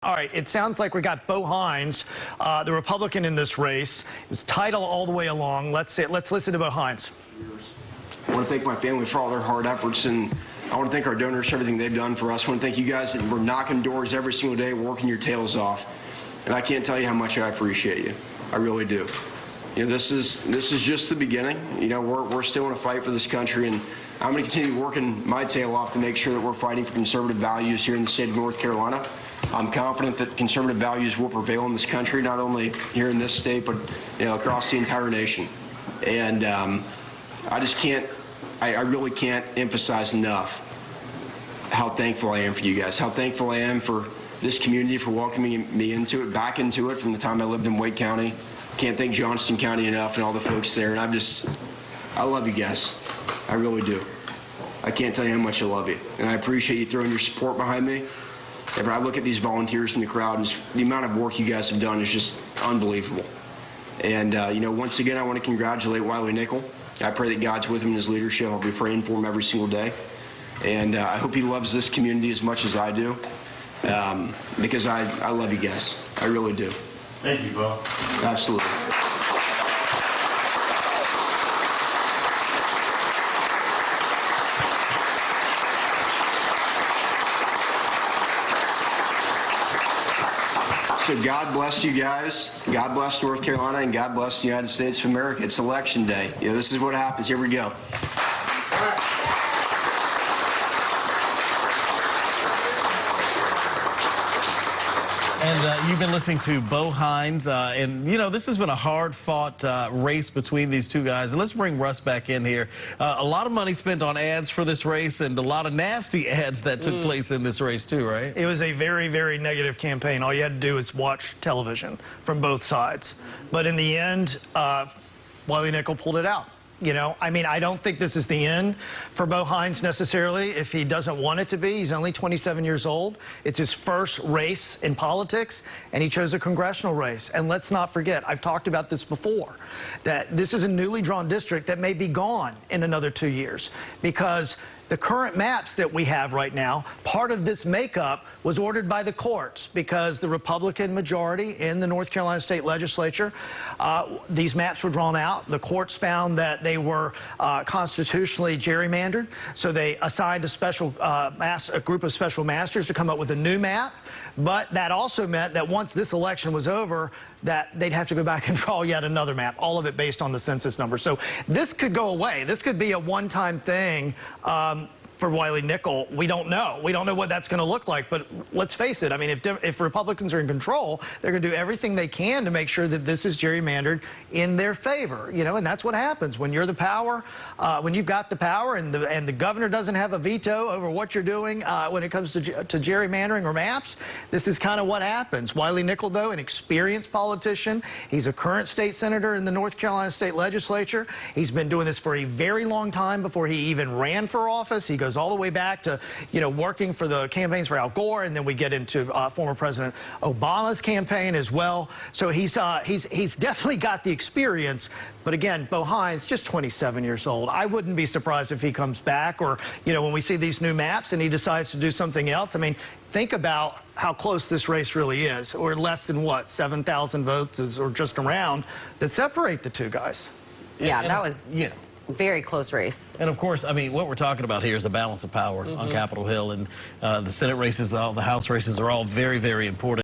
All right, it sounds like we got Bo Hines, the Republican in this race. It was tight all the way along. Let's listen to Bo Hines. I want to thank my family for all their hard efforts, and I want to thank our donors for everything they've done for us. I want to thank you guys that were knocking doors every single day, working your tails off. And I can't tell you how much I appreciate you. I really do. You know, this is just the beginning. You know, we're still in a fight for this country, and I'm going to continue working my tail off to make sure that we're fighting for conservative values here in the state of North Carolina. I'm confident that conservative values will prevail in this country, not only here in this state, but across the entire nation. And I really can't emphasize enough how thankful I am for you guys, how thankful I am for this community for welcoming me back into it from the time I lived in Wake County. Can't thank Johnston County enough and all the folks there. And I love you guys. I really do. I can't tell you how much I love you. And I appreciate you throwing your support behind me. I look at these volunteers in the crowd, and the amount of work you guys have done is just unbelievable. And, once again, I want to congratulate Wiley Nickel. I pray that God's with him in his leadership. I'll be praying for him every single day. And I hope he loves this community as much as I do, because I love you guys. I really do. Thank you, Bo. Absolutely. So God bless you guys. God bless North Carolina, and God bless the United States of America. It's election day. This is what happens. Here we go. And you've been listening to Bo Hines, and this has been a hard-fought race between these two guys. And let's bring Russ back in here. A lot of money spent on ads for this race, and a lot of nasty ads that took place in this race too, right? It was a very, very negative campaign. All you had to do is watch television from both sides. But in the end, Wiley Nickel pulled it out. I don't think this is the end for Bo Hines necessarily if he doesn't want it to be. He's only 27 years old. It's his first race in politics, and he chose a congressional race. And let's not forget, I've talked about this before, that this is a newly drawn district that may be gone in another 2 years because the current maps that we have right now, part of this makeup was ordered by the courts because the Republican majority in the North Carolina State Legislature, these maps were drawn out. The courts found that they were constitutionally gerrymandered, so they assigned a group of special masters to come up with a new map. But that also meant that once this election was over, that they'd have to go back and draw yet another map, all of it based on the census number. So this could go away. This could be a one-time thing for Wiley Nickel. We don't know. We don't know what that's going to look like. But let's face it. I mean, if Republicans are in control, they're going to do everything they can to make sure that this is gerrymandered in their favor. And that's what happens when you're the power, when you've got the power, and the governor doesn't have a veto over what you're doing when it comes to gerrymandering or maps. This is kind of what happens. Wiley Nickel, though, an experienced politician. He's a current state senator in the North Carolina State Legislature. He's been doing this for a very long time before he even ran for office. He goes all the way back to, working for the campaigns for Al Gore, and then we get into former President Obama's campaign as well. So he's definitely got the experience. But again, Bo Hines, just 27 years old. I wouldn't be surprised if he comes back, or when we see these new maps and he decides to do something else. I mean, think about how close this race really is, or less than what, 7,000 votes or just around that separate the two guys. Yeah, that was very close race. And of course, I mean, what we're talking about here is the balance of power on Capitol Hill, and the Senate races, the House races are all very, very important.